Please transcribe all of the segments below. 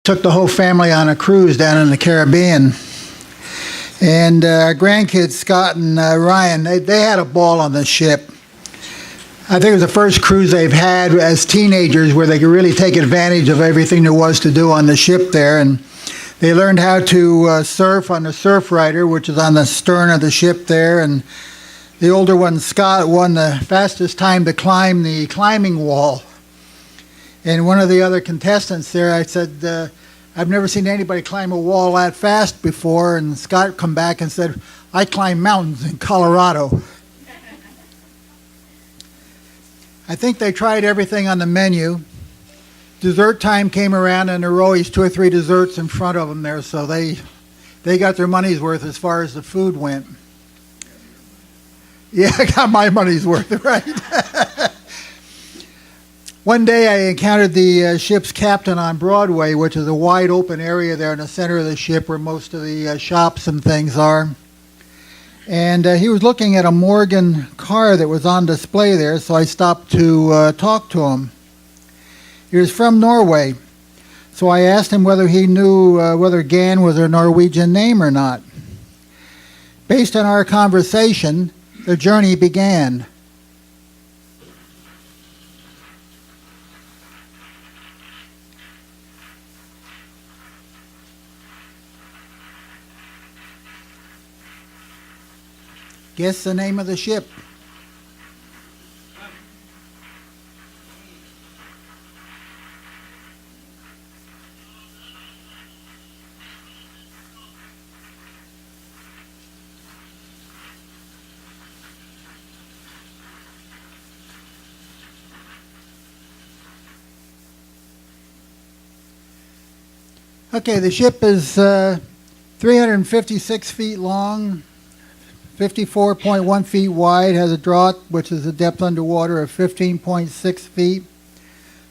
Took the whole family on a cruise down in the Caribbean. And our grandkids, Scott and Ryan, they had a ball on the ship. I think it was the first cruise they've had as teenagers where they could really take advantage of everything there was to do on the ship there. And they learned how to surf on the Surf Rider, which is on the stern of the ship there. And the older one, Scott, won the fastest time to climb the climbing wall. And one of the other contestants there, I said, I've never seen anybody climb a wall that fast before. And Scott come back and said, I climb mountains in Colorado. I think they tried everything on the menu. Dessert time came around, and there were always 2 or 3 desserts in front of them there, so they got their money's worth as far as the food went. Yeah, I got my money's worth, right? One day I encountered the ship's captain on Broadway, which is a wide open area there in the center of the ship where most of the shops and things are. And he was looking at a Morgan car that was on display there, so I stopped to talk to him. He was from Norway, so I asked him whether he knew whether Gann was a Norwegian name or not. Based on our conversation, the journey began. Guess the name of the ship. Okay, the ship is 356 feet long, 54.1 feet wide, has a draught, which is a depth underwater of 15.6 feet.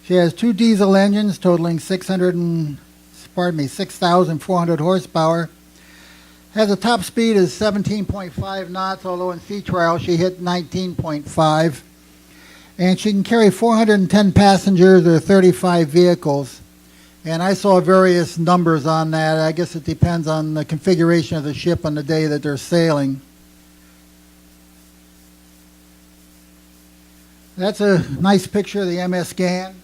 She has 2 diesel engines totaling 6,400 horsepower. Has a top speed of 17.5 knots, although in sea trial she hit 19.5. And she can carry 410 passengers or 35 vehicles. And I saw various numbers on that. I guess it depends on the configuration of the ship on the day that they're sailing. That's a nice picture of the MS Gann.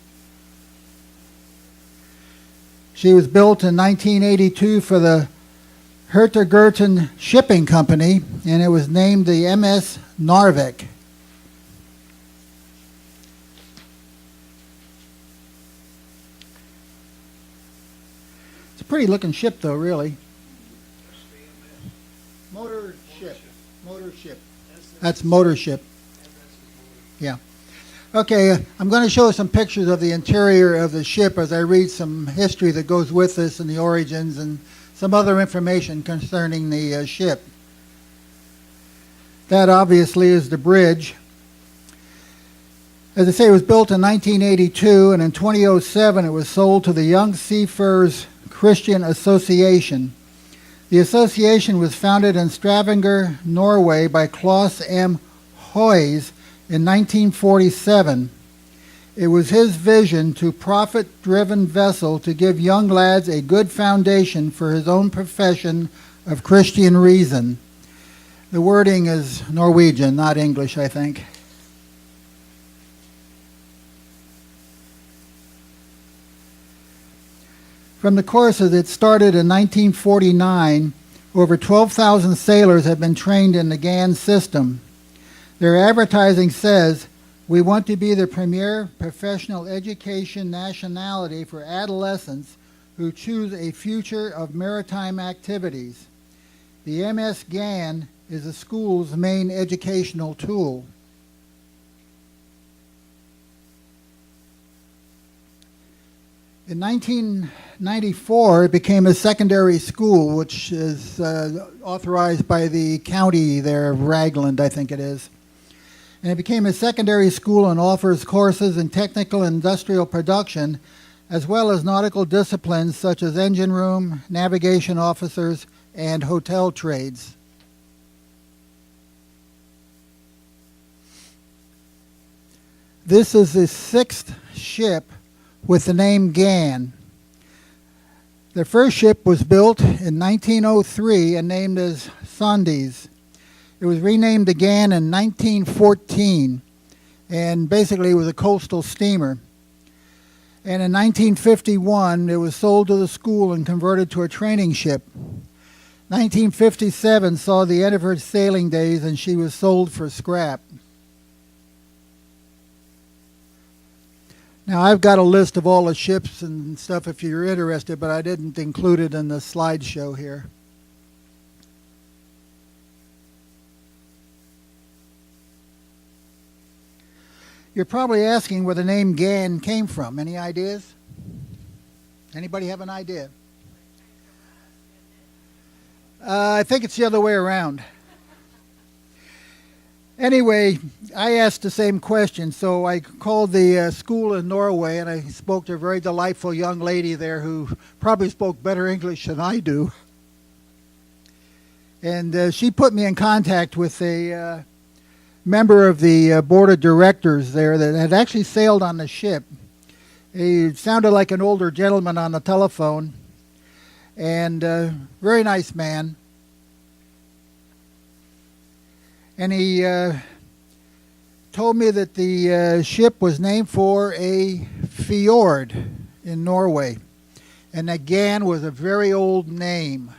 She was built in 1982 for the Hertegerten Shipping Company, and it was named the MS Narvik. It's a pretty looking ship, though, really. Motor ship. That's motor ship. Yeah. Okay, I'm going to show some pictures of the interior of the ship as I read some history that goes with this and the origins and some other information concerning the ship. That obviously is the bridge. As I say, it was built in 1982, and in 2007 it was sold to the Young Seafarers Christian Association. The association was founded in Stavanger, Norway by Claus M. Hoyes in 1947. It was his vision to profit-driven vessel to give young lads a good foundation for his own profession of Christian reason. The wording is Norwegian, not English, I think. From the courses, it started in 1949. Over 12,000 sailors have been trained in the Ganns system. Their advertising says, "We want to be the premier professional education nationality for adolescents who choose a future of maritime activities. The MS Gann is the school's main educational tool." In 1994, it became a secondary school, which is authorized by the county there, Ragland, I think it is. And it became a secondary school and offers courses in technical and industrial production, as well as nautical disciplines such as engine room, navigation officers, and hotel trades. This is the 6th ship with the name Gann. The first ship was built in 1903 and named as Sondes. It was renamed again in 1914, and basically it was a coastal steamer. And in 1951, it was sold to the school and converted to a training ship. 1957 saw the end of her sailing days, and she was sold for scrap. Now, I've got a list of all the ships and stuff if you're interested, but I didn't include it in the slideshow here. You're probably asking where the name Gann came from. Any ideas? Anybody have an idea? I think it's the other way around. Anyway, I asked the same question, so I called the school in Norway, and I spoke to a very delightful young lady there who probably spoke better English than I do. And she put me in contact with a member of the board of directors there that had actually sailed on the ship. He sounded like an older gentleman on the telephone, and very nice man. And he told me that the ship was named for a fjord in Norway, and that Gann was a very old name.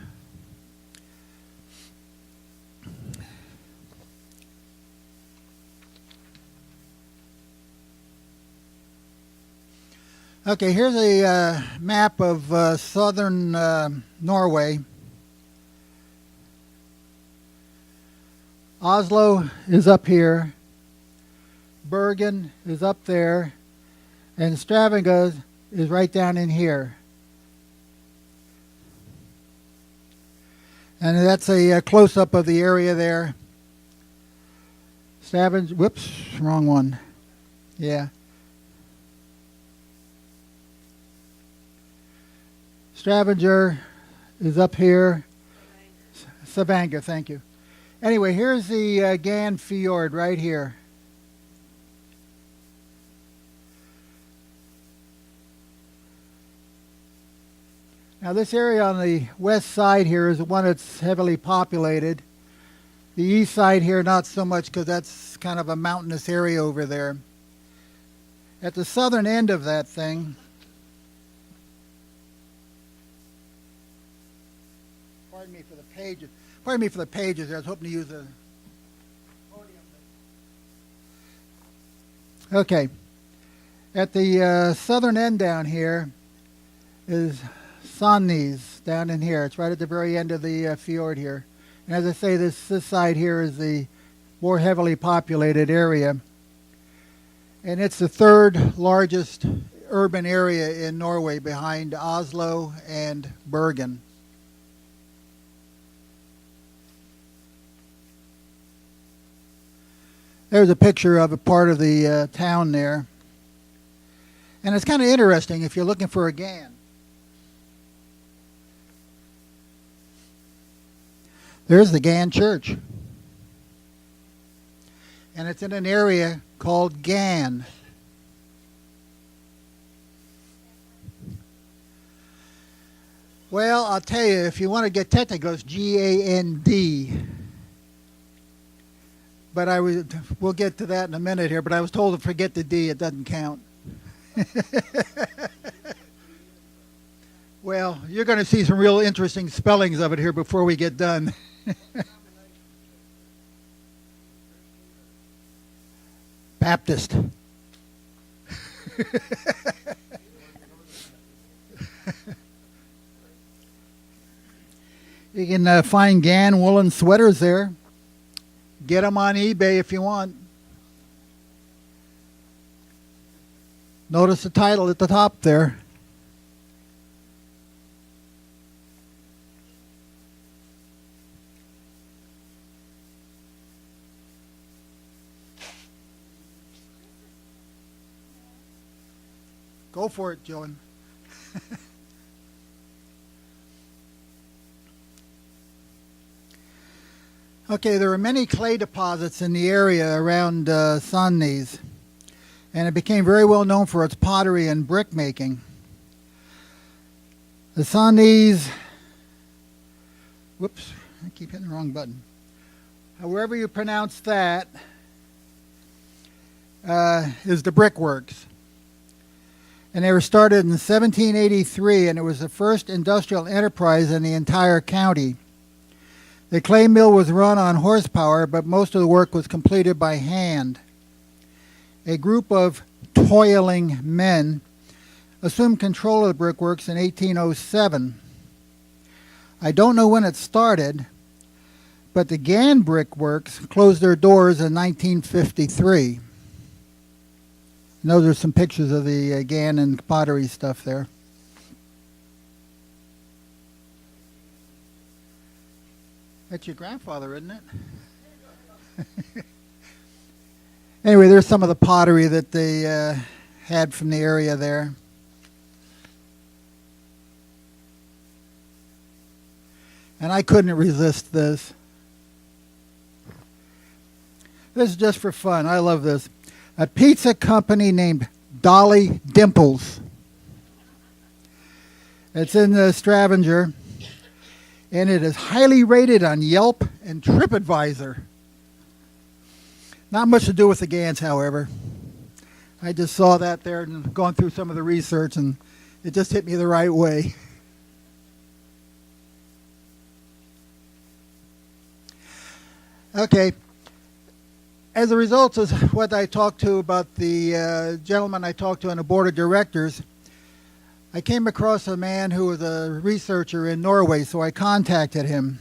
Okay, here's a map of southern Norway. Oslo is up here, Bergen is up there, and Stavanger is right down in here. And that's a close-up of the area there. Stavanger, whoops, wrong one. Yeah. Stavanger is up here. Stavanger, thank you. Anyway, here's the Gann Fjord right here. Now this area on the west side here is the one that's heavily populated. The east side here not so much because that's kind of a mountainous area over there. At the southern end of that thing, pardon me for the pages. Pardon me for the pages. I was hoping to use a podium. Okay. At the southern end down here is Sonnes down in here. It's right at the very end of the fjord here. And as I say, this side here is the more heavily populated area. And it's the third largest urban area in Norway behind Oslo and Bergen. There's a picture of a part of the town there. And it's kind of interesting if you're looking for a Gann. There's the Gann Church. And it's in an area called Gann. Well, I'll tell you, if you want to get technical, it's G-A-N-D. But we'll get to that in a minute here, but I was told to forget the D, it doesn't count. Well, you're going to see some real interesting spellings of it here before we get done. Baptist. You can find Gann woolen sweaters there. Get them on eBay if you want. Notice the title at the top there. Go for it, Joan. Okay, there were many clay deposits in the area around Sonnes, and it became very well known for its pottery and brick making. The Sawnees, whoops, I keep hitting the wrong button. However you pronounce that, is the brickworks. And they were started in 1783, and it was the first industrial enterprise in the entire county. The clay mill was run on horsepower, but most of the work was completed by hand. A group of toiling men assumed control of the brickworks in 1807. I don't know when it started, but the Gann brickworks closed their doors in 1953. And those are some pictures of the Gann and pottery stuff there. That's your grandfather, isn't it? Anyway, there's some of the pottery that they had from the area there. And I couldn't resist this. This is just for fun. I love this. A pizza company named Dolly Dimples. It's in the Stavanger, and it is highly rated on Yelp and TripAdvisor. Not much to do with the Ganns, however. I just saw that there and gone through some of the research, and it just hit me the right way. Okay. As a result of what I talked to about the gentleman I talked to on the board of directors, I came across a man who was a researcher in Norway, so I contacted him.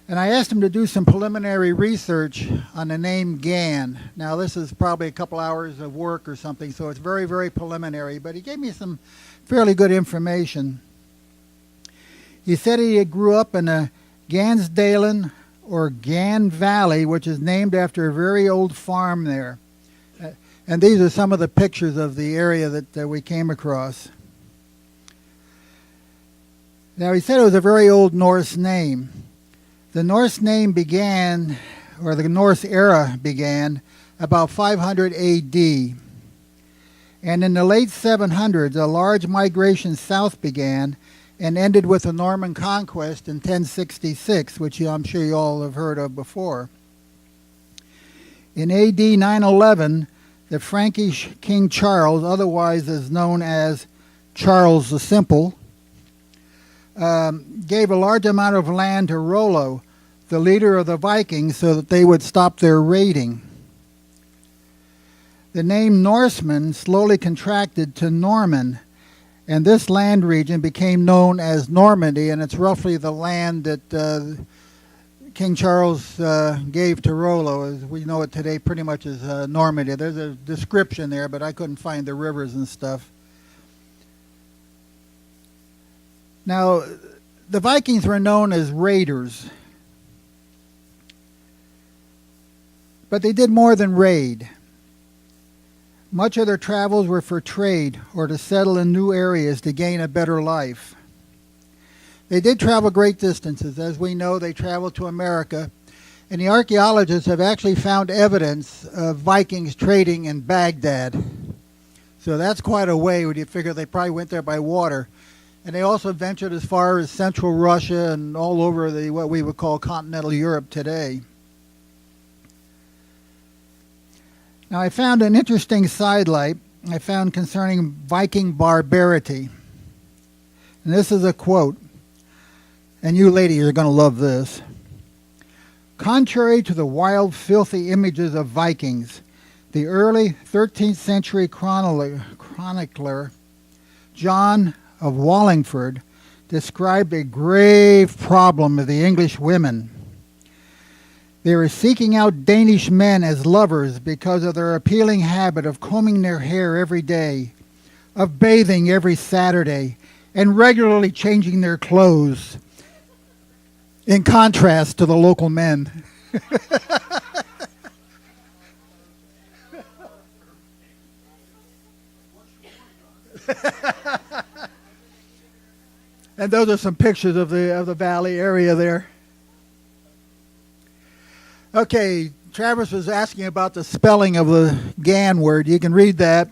And I asked him to do some preliminary research on the name Gann. Now, this is probably a couple hours of work or something, so it's very, very preliminary, but he gave me some fairly good information. He said he grew up in a Gansdalen, or Gann Valley, which is named after a very old farm there. And these are some of the pictures of the area that we came across. Now, he said it was a very old Norse name. The Norse name began, or the Norse era began, about 500 A.D. And in the late 700s, a large migration south began and ended with the Norman conquest in 1066, which I'm sure you all have heard of before. In AD 911, the Frankish King Charles, otherwise as known as Charles the Simple, gave a large amount of land to Rollo, the leader of the Vikings, so that they would stop their raiding. The name Norseman slowly contracted to Norman, and this land region became known as Normandy, and it's roughly the land that King Charles gave to Rollo, as we know it today pretty much as Normandy. There's a description there, but I couldn't find the rivers and stuff. Now, the Vikings were known as raiders, but they did more than raid. Much of their travels were for trade or to settle in new areas to gain a better life. They did travel great distances. As we know, they traveled to America, and the archaeologists have actually found evidence of Vikings trading in Baghdad. So that's quite a way when you figure they probably went there by water. And they also ventured as far as central Russia and all over what we would call continental Europe today. Now, I found an interesting sidelight I found concerning Viking barbarity. And this is a quote, and you ladies are going to love this. Contrary to the wild, filthy images of Vikings, the early 13th century chronicler John of Wallingford described a grave problem of the English women. They were seeking out Danish men as lovers because of their appealing habit of combing their hair every day, of bathing every Saturday, and regularly changing their clothes, in contrast to the local men. And those are some pictures of the valley area there. Okay, Travis was asking about the spelling of the Gann word. You can read that.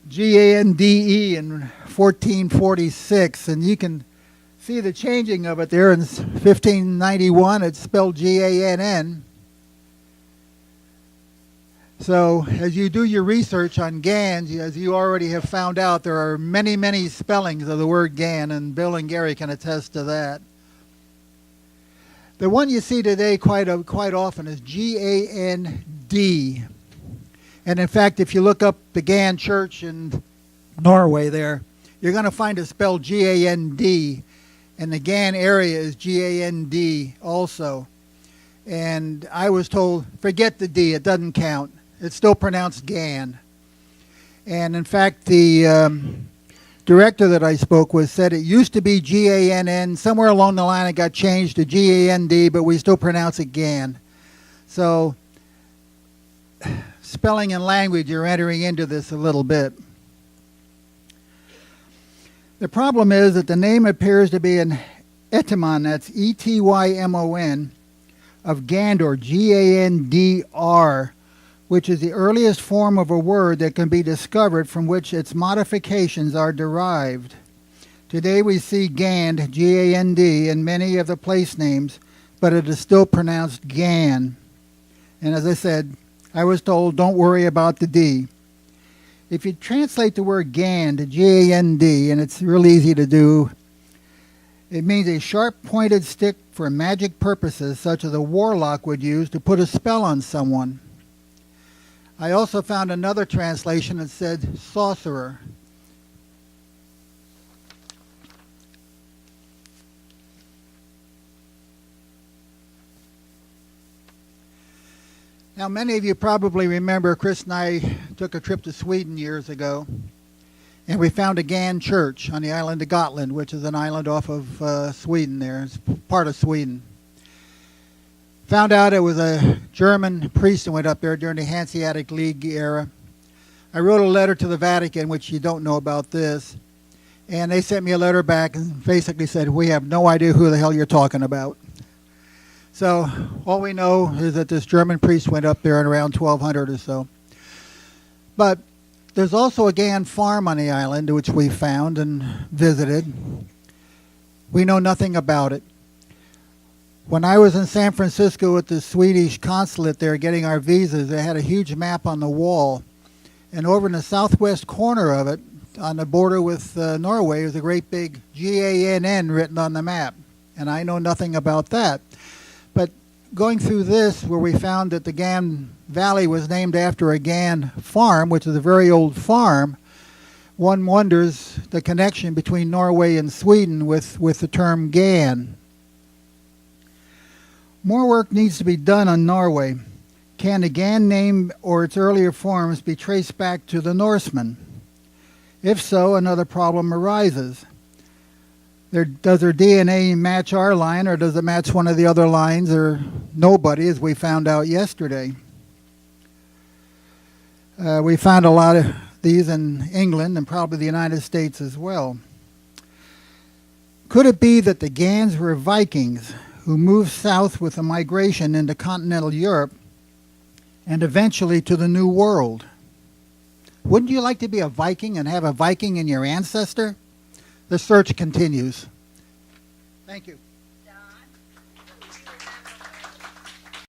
Gande in 1446, and you can see the changing of it there in 1591. It's spelled Gann. So as you do your research on Ganns, as you already have found out, there are many, many spellings of the word Gann, and Bill and Gary can attest to that. The one you see today quite often is Gand. And in fact, if you look up the Gann Church in Norway there, you're going to find it spelled Gand, and the Gann area is Gand also. And I was told, forget the D, it doesn't count. It's still pronounced Gann. And in fact, the director that I spoke with said it used to be Gann. Somewhere along the line it got changed to Gand, but we still pronounce it Gann. So spelling and language, you're entering into this a little bit. The problem is that the name appears to be an etymon, that's E-T-Y-M-O-N, of Gandor, G-A-N-D-R, which is the earliest form of a word that can be discovered from which its modifications are derived. Today we see Gand, G-A-N-D, in many of the place names, but it is still pronounced Gann. And as I said, I was told, don't worry about the D. If you translate the word Gann to G-A-N-D, and it's real easy to do, it means a sharp-pointed stick for magic purposes, such as a warlock would use to put a spell on someone. I also found another translation that said sorcerer. Now, many of you probably remember Chris and I took a trip to Sweden years ago, and we found a Gann church on the island of Gotland, which is an island off of Sweden there. It's part of Sweden. Found out it was a German priest that went up there during the Hanseatic League era. I wrote a letter to the Vatican, which you don't know about this, and they sent me a letter back and basically said, we have no idea who the hell you're talking about. So all we know is that this German priest went up there in around 1200 or so. But there's also a Gann farm on the island, which we found and visited. We know nothing about it. When I was in San Francisco at the Swedish consulate there getting our visas, they had a huge map on the wall. And over in the southwest corner of it, on the border with Norway, was a great big Gann written on the map. And I know nothing about that. But going through this, where we found that the Gann Valley was named after a Gann farm, which is a very old farm, one wonders the connection between Norway and Sweden with the term Gann. More work needs to be done on Norway. Can the Gann name or its earlier forms be traced back to the Norsemen? If so, another problem arises. Does their DNA match our line, or does it match one of the other lines, or nobody, as we found out yesterday? We found a lot of these in England and probably the United States as well. Could it be that the Ganns were Vikings who moved south with a migration into continental Europe and eventually to the New World? Wouldn't you like to be a Viking and have a Viking in your ancestor? The search continues. Thank you.